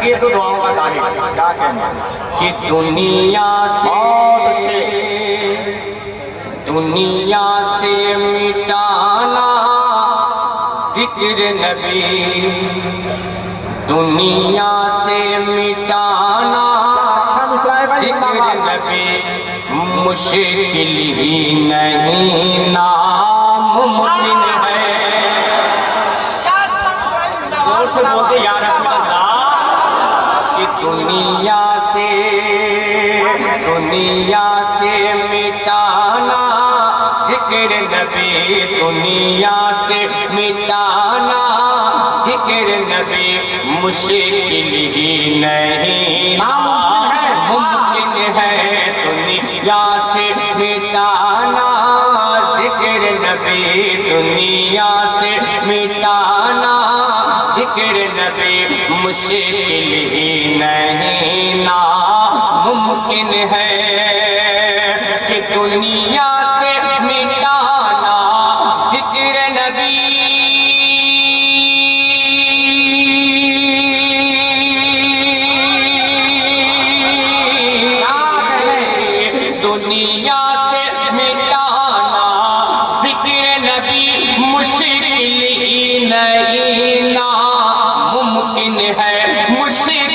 लगे तो दुआओं का गाने। क्या कहना कि दुनिया से मिटाना जिक्र नबी, दुनिया से मिटाना जिक्र नबी मुश्किल ही नहीं नामुमकिन है। जोर से बोलते या रसूल अल्लाह कि दुनिया से मिटाना जिक्र नबी, दुनिया से मिटाना जिक्र नबी मुश्किल ही नहीं मुमकिन है। दुनिया से मिटाना जिक्र नबी, दुनिया से मिटाना जिक्र नबी मुश्किल ही नहीं नामुमकिन है। कि दुनिया से मिटाना जिक्र नबी, दुनिया से मिटाना जिक्र नबी मुश्किल ही नहीं नामुमकिन है, मुश्किल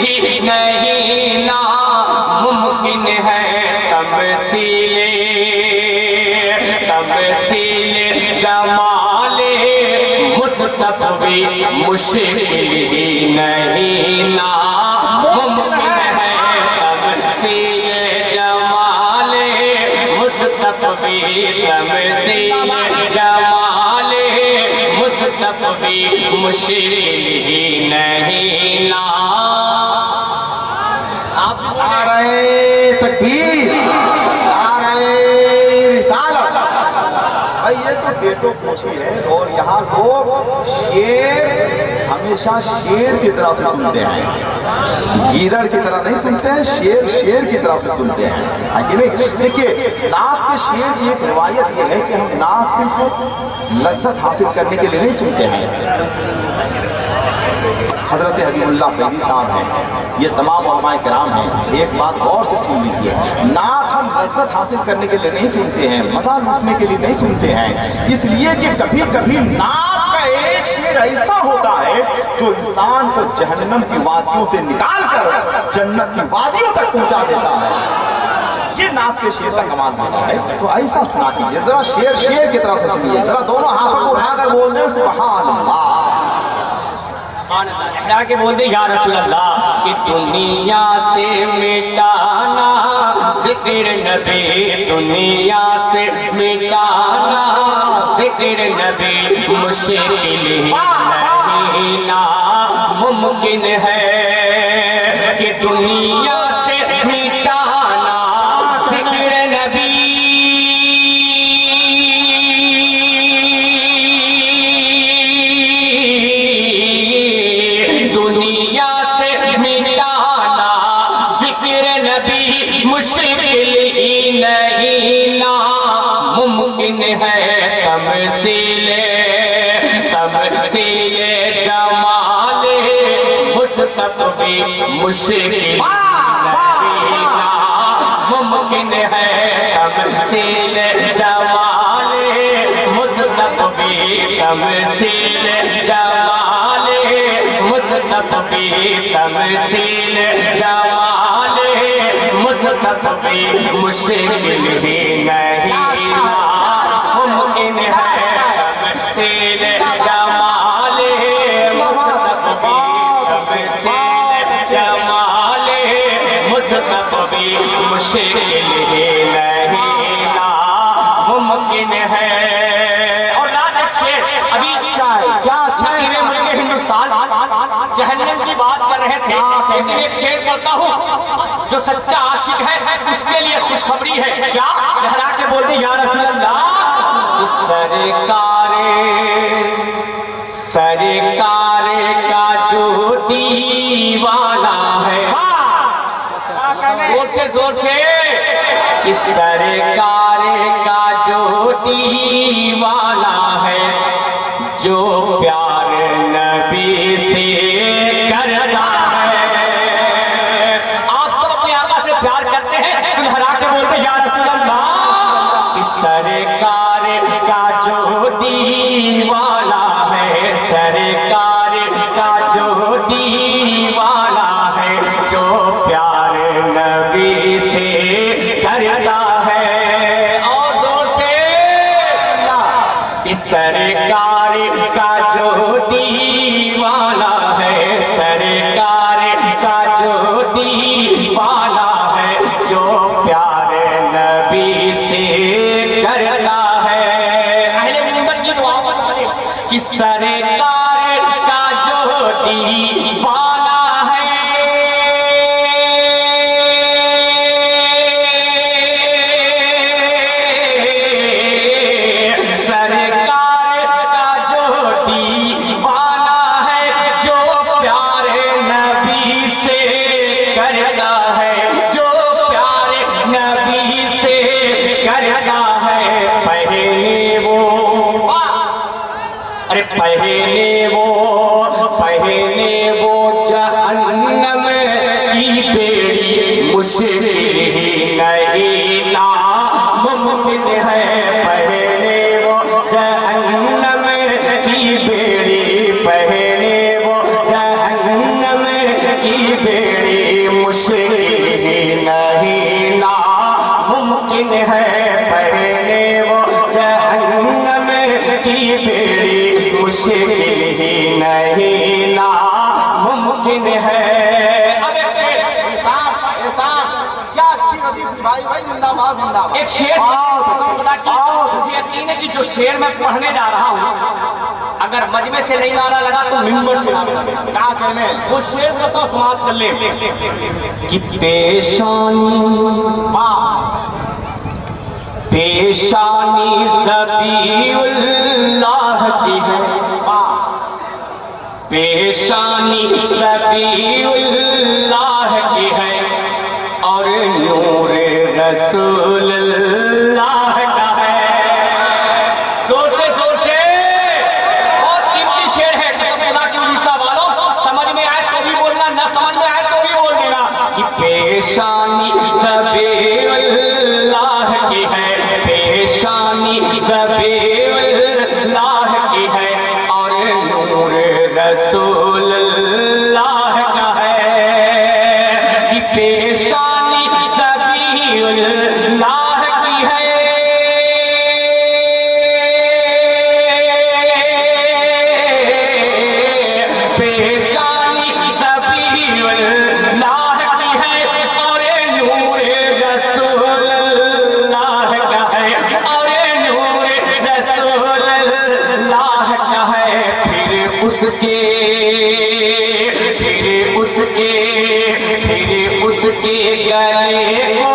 ही नहीं नामुमकिन है। तमसीले जमाले मुस्तफ़ी मुश्किल ही नहीं नामुमकिन है। तमसीले जमाले मुस्तफ़ी, तमसीले जमाले मुस्तफ़ी मुश्किल ही नहीं ना। आप आ रहे तकबीर, आ रहे रिसालत। भाई ये तो डेटो पोछी है। और यहाँ लोग शेर हमेशा शेर की तरह से सुनते हैं, गीदड़ की तरह नहीं सुनते हैं, शेर की तरह से सुनते हैं, है कि नहीं? देखिए नात के शेर की एक रिवायत ये है कि हम नात सिर्फ लज्जत हासिल करने के लिए नहीं सुनते हैं। हजरत हबीबुल्लाह फैदी साहब हैं, ये तमाम उलमाए किराम हैं। एक बात गौर से सुन लीजिए, नात हम लज्जत हासिल करने के लिए नहीं सुनते हैं, मजा लूटने के लिए नहीं सुनते हैं। इसलिए कि कभी कभी नात का एक शेर ऐसा होता है जो इंसान को जहन्नम की वादियों से निकाल कर जन्नत की वादियों तक पहुंचा देता है। ये नात के शेर का कमाल होता है। तो ऐसा सुना कीजिए जरा, शेर की तरह से सुनिए जरा, दोनों हाथों को उठाकर बोल दें सुभान अल्लाह। के बोलते या रसूल अल्लाह कि दुनिया से मिटाना जिक्र नबी, दुनिया से मिटाना जिक्र नबी मुश्किल ही नहीं नामुमकिन है। कि दुनिया से मिटाना जिक्र नबी, मुश्किल ही नहीं नामुमकिन है। तमसीले जमाले मुस्तफ़ी मुश्किल ही नहीं नामुमकिन है। तमसीले जमाले मुस्तफ़ी, तमसीले जमाले मुस्तफ़ी, तमसीले जमाले मुस्तफ़ी मुश्किल ही नहीं नामुमकिन है। तमसीले जमाले मुस्तफ़ी, तमसीले जमाले मुस्तफ़ी मुश्किल ही नहीं नामुमकिन है। और अभी क्या हिंदुस्तान जहन्नम की बात कर रहे थे, लेकिन एक शेर बोलता हूँ जो सच्चा आशिक है उसके लिए खुशखबरी है। क्या लहरा के बोल दे या रसूल अल्लाह। सरकारे का जो दीवाना है, जोर से कि सरकारे का जो दीवाना है, जो प्यार नबी से करता है, सरकार का जो दीवाना है, सरकार का जो दीवाना है, जो प्यारे नबी से करता है। अहले मिंबर की दुआ बता रहे कि सरकार का जो दीवाना है, सरकार का जो दीवाना है, जो प्यारे नबी से करता है, जो प्यारे नबी से करता है। पहले वो, अरे पहले वो जहन्नम की बेड़ी मुश्किल ही नहीं नामुमकिन है। पहले वो जहन्नम की बेड़ी, पहले वो जहन्नम की बेड़ी मुश्किल ही नहीं नामुमकिन है। पहले वो जहन्नम की बेड़ी मुश्किल ही नहीं नामुमकिन है। अब एक शेर, क्या अच्छी लतीफ भाई जिंदाबाद जिंदाबाद। एक शेर मुझे यकीन है कि जो शेर मैं पढ़ने जा रहा हूँ, अगर मजमे से नहीं नारा लगा तो मिंबर से नारा लगा। क्या कहने, वो शेर को तो समाप्त कर ले कि पेशानी पेशानी ज़बीउल्लाह की है, पेशानी ज़बीउल्लाह की है, और नूर रसूलुल्लाह का है। जोर से बहुत कीमती शेर है। कसम खुदा की उड़ीसा वालों, समझ में आए तो भी बोलना, ना समझ में आए तो भी बोल देना कि पेशानी ज़बीउल्लाह की है, पेशानी ज़बीउल्लाह की है, और नूर रसूलुल्लाह का है। कि पेशानी ज़बीउल्लाह की है, पेशानी ज़बीउल्लाह की है, और नूर रसूलुल्लाह का है, और नूर रसूलुल्लाह का है। फिर उसके गले को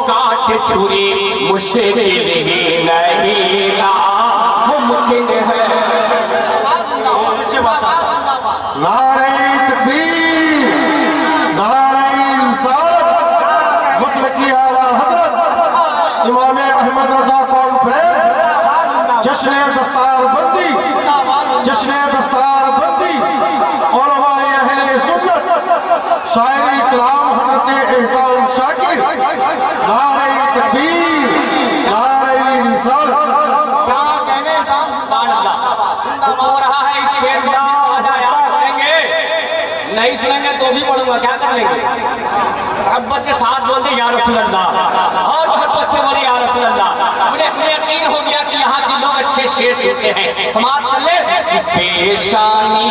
काट छुरी मुश्किल ही नहीं नामुमकिन है। नारे तकबीर, नारे रिसालत, मसलकी आला हज़रत इमाम अहमद रज़ा कॉन्फ्रेंस, जश्न दस्तारबंदी, जश्न दस्तारबंदी, उलमाए अहले सुन्नत, शायरी इस्लाम हज़रत एहसान शाकिर। नारे तकबीर, नारे रिसालत। क्या कहने हो रहा है इस शेर का? नहीं सुनेंगे तो भी पढ़ूंगा, क्या कर लेंगे? मोहब्बत के साथ बोल दे या रसूल अल्लाह, और मोहब्बत से बोले या रसूल अल्लाह। मुझे यकीन हो गया कि यहाँ के लोग अच्छे शेर सुनते हैं। समाप्त कर ले कि पेशानी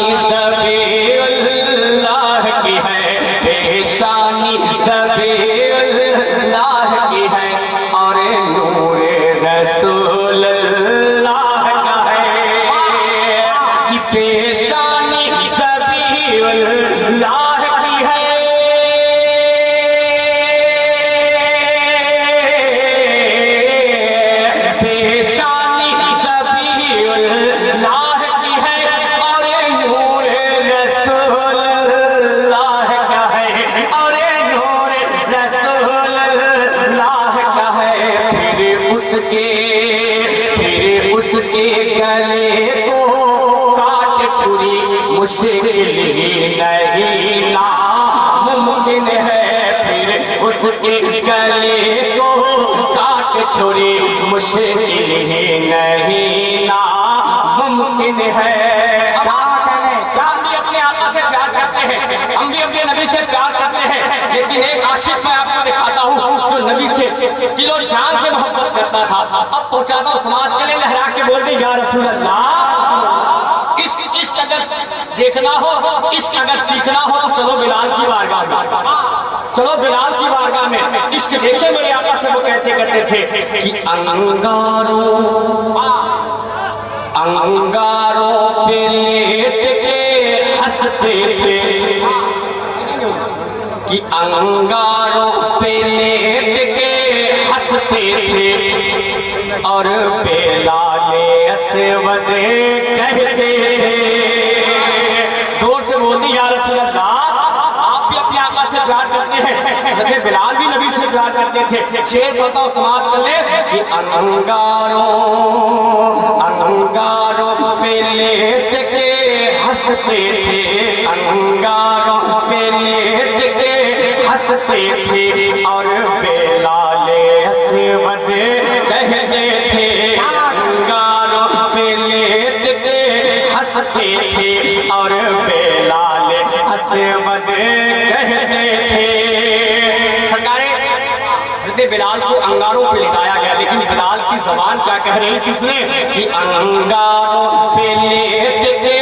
ज़बीउल्लाह की है, पेशानी ज़बीउल्लाह की है, और नूर रसूलुल्लाह का है। कि पेशानी ज़बीउल्लाह की है, पेशानी ज़बीउल्लाह की है, और नूर रसूलुल्लाह का है, और नूर रसूलुल्लाह का है। फिर उसके गले को काट छुरी मुश्किल ही नहीं नामुमकिन है। फिर उसके गले को काट छुरी मुश्किल ही नहीं नामुमकिन है। क्या हम भी अपने आका से प्यार करते हैं, हम भी अपने नबी से प्यार करते हैं, लेकिन एक आशिक मैं आपको दिखाता हूँ जो नबी से दिलो जान से मोहब्बत करता था, अब पहुंचाता हूं समाज गले लहरा के बोल रही या रसूल अल्लाह। इश्क अगर देखना हो, इश्क अगर सीखना हो तो चलो बिलाल की बारगाह में, चलो बिलाल की बारगाह में इश्क देखे मेरे आका से वो कैसे करते थे कि अंगारों पे लेट के हंसते थे, कि अंगारों पे लेट के हंसते थे और बेलाले असवद कहते थे। जोर से बोली या रसूल अल्लाह। आप भी अपने आका से प्यार करते हैं, हज़रत बिलाल भी नबी से प्यार करते थे। शेर बताओ समाप्त कर ले कि अंगारों पे लेट के हंसते थे, अंगारों पे लेट के हंसते थे और बेलाले असवद कहते थे। अंगारों पे लेट के हंसते थे और बेलाले असवद कहते थे। सरकारे हज़रत बिलाल को अंगारों पे लिटाया गया, लेकिन बिलाल की ज़बान क्या कह रही थी उसने कि अंगारों पे लेट के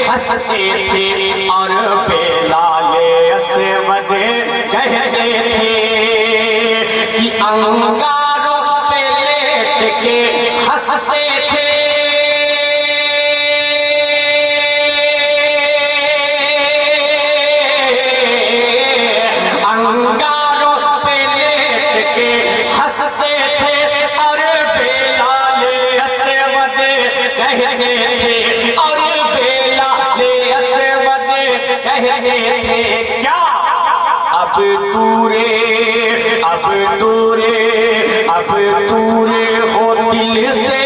हंसते थे और बेलाले असवद कहते थे, कि अंगारों पे लेट के हंसते थे क्या अब दूरे हो दिल से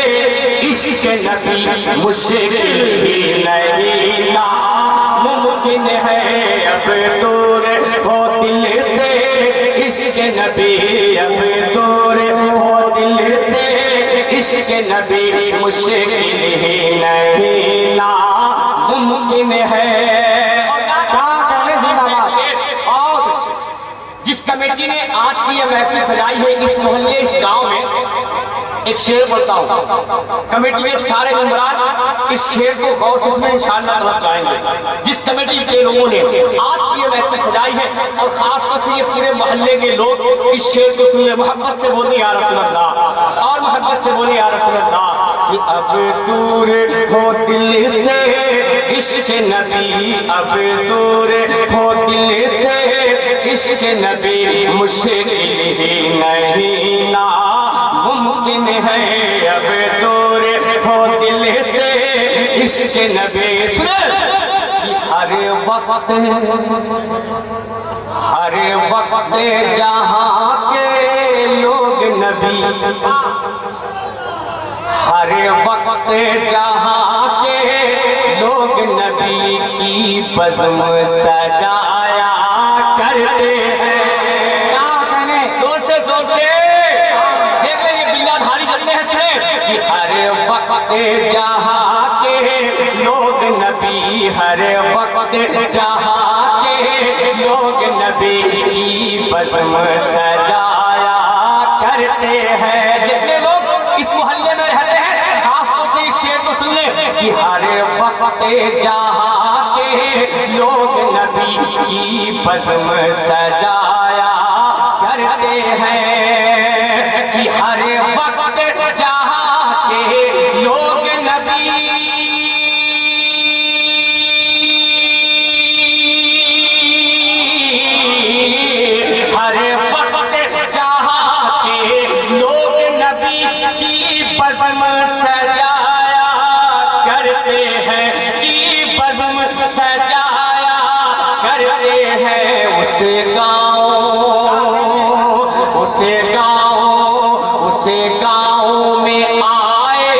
इश्क नबी मुश्किल ही नहीं नामुमकिन है। अब दूर हो दिल से इश्क नबी, अब दूर हो दिल से इश्क नबी मुश्किल ही नहीं नामुमकिन है। जिस कमेटी ने आज की यह महफिल सजाई है इस मोहल्ले इस गांव में, एक शेर पढ़ता हूं। कमेटी के सारे मेंबरान इस शेर को गौर से सुने, इंशाअल्लाह तलब गाएंगे। जिस कमेटी के लोगों ने आज की यह महफिल सजाई है और खासतौर से ये पूरे मोहल्ले के लोग इस शेर को सुन ले, मोहब्बत से बोले या रसूल अल्लाह, और मोहब्बत से बोले या रसूल अल्लाह कि अब दूर हो दिल से इश्क नबी, अब दूर हो दिल से इश्क नबी मुश्किल ही नहीं नामुमकिन है। अब दूर हो दिल से इश्क नबी सुने कि हर वक्त जहां के लोग नबी, हर वक्त जहां के लोग नबी की बज़्म सजाया करते हैं। क्या कहने, जोर से देख ले, ये बिल्लाधारी करते हैं सुने कि हर वक्त जहां के लोग नबी, हर वक्त जहां के लोग नबी की बज़्म सजाया करते हैं। जितने लोग इस मोहल्ले में रहते हैं खासतौर से इस शेर को सुन ले कि हर वक्त जहां के लोग नबी की बज़्म सजाया करते हैं, कि हर वक्त जहां के लोग नबी सजाया करते हैं, की बज़्म सजाया करते हैं। उस गाँव में आए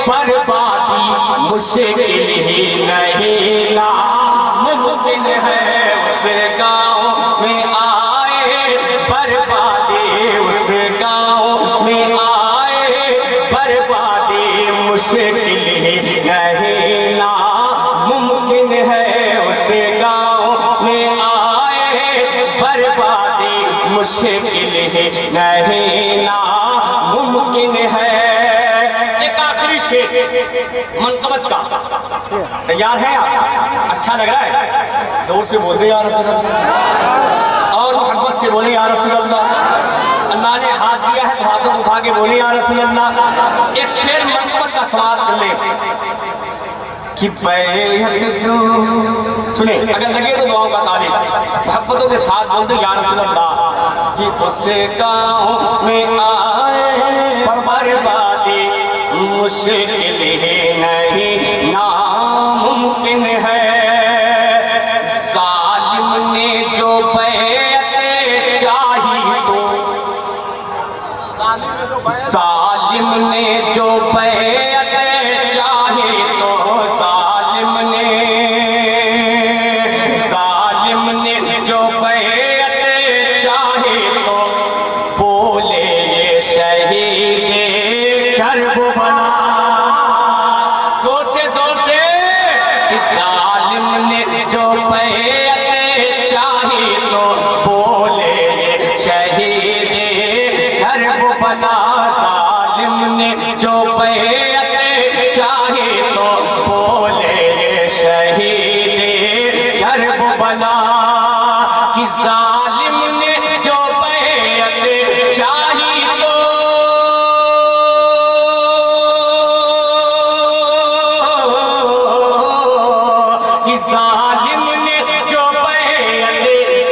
बर्बादी मुश्किल ही नहीं नामुमकिन है। उस गाँव में आए बर्बादी, उस गाँव में बर्बादी मुश्किल ही नहीं नामुमकिन है। उस गाँव में आए बर्बादी मुश्किल ही मनकबत का। तैयार है आप? अच्छा लग रहा है? जोर से बोल दे या रसूल अल्लाह, और मोहब्बत से बोले या रसूल अल्लाह। अल्लाह ने हाथ दिया है तो हाथों को उठा के बोले या रसूल अल्लाह। एक शेर मनकबत का समाप्त कर ले कि बैहद जो सुने, अगर लगे तो दुआओं का तालीम मोहब्बतों के साथ बोल दो या रसूल अल्लाह। कि उससे गाँव में आए बर्बादी मुश्किल नहीं नामुमकिन है। जालिम ने जो बैअत चाही तो जालिम ने जो बैअत चाहे तो जालिम ने जो बैअत चाहे तो बोले ये शहीद करबला। जोर से जालिम ने जो बैअत चाहे तो बोले ये शहीद करबला। जालिम ने जो बैअत चाहे तो बोले ये शहीद करबला। कि जालिम ने जो बैअत चाही तो कि जालिम ने जो बैअत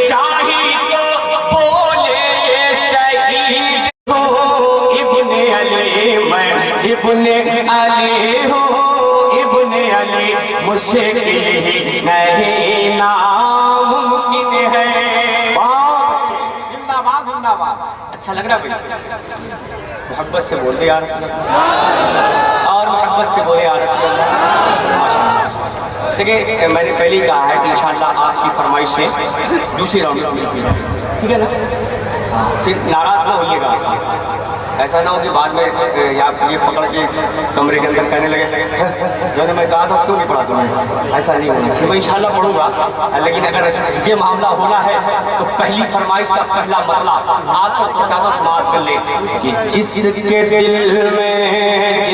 चाही तो बोले ये शहीद हो। इब्ने अली मैं इब्ने अली हूँ, इब्ने अली मुश्किल ही नहीं नामुमकिन है। जिंदाबाद जिंदाबाद। अच्छा लग रहा भाई? मोहब्बत से बोल दे यार और मोहब्बत से बोले यार। देखिए मैंने पहले ही कहा है कि इंशाल्लाह आपकी फरमाइश से दूसरी राउंड में मिलती है, ठीक है ना? फिर नाराज ना होइएगा, ऐसा ना हो कि बाद में या ये पकड़ के कमरे के अंदर कहने लगे जो मैं कहा था क्यों नहीं पढ़ा तुम्हें। ऐसा नहीं होना चाहिए। मैं इंशाल्लाह पढ़ूंगा, लेकिन अगर ये मामला होना है तो पहली फरमाइश का पहला मतला आप तो चाहता समाप्त कर ले कि जिसके दिल में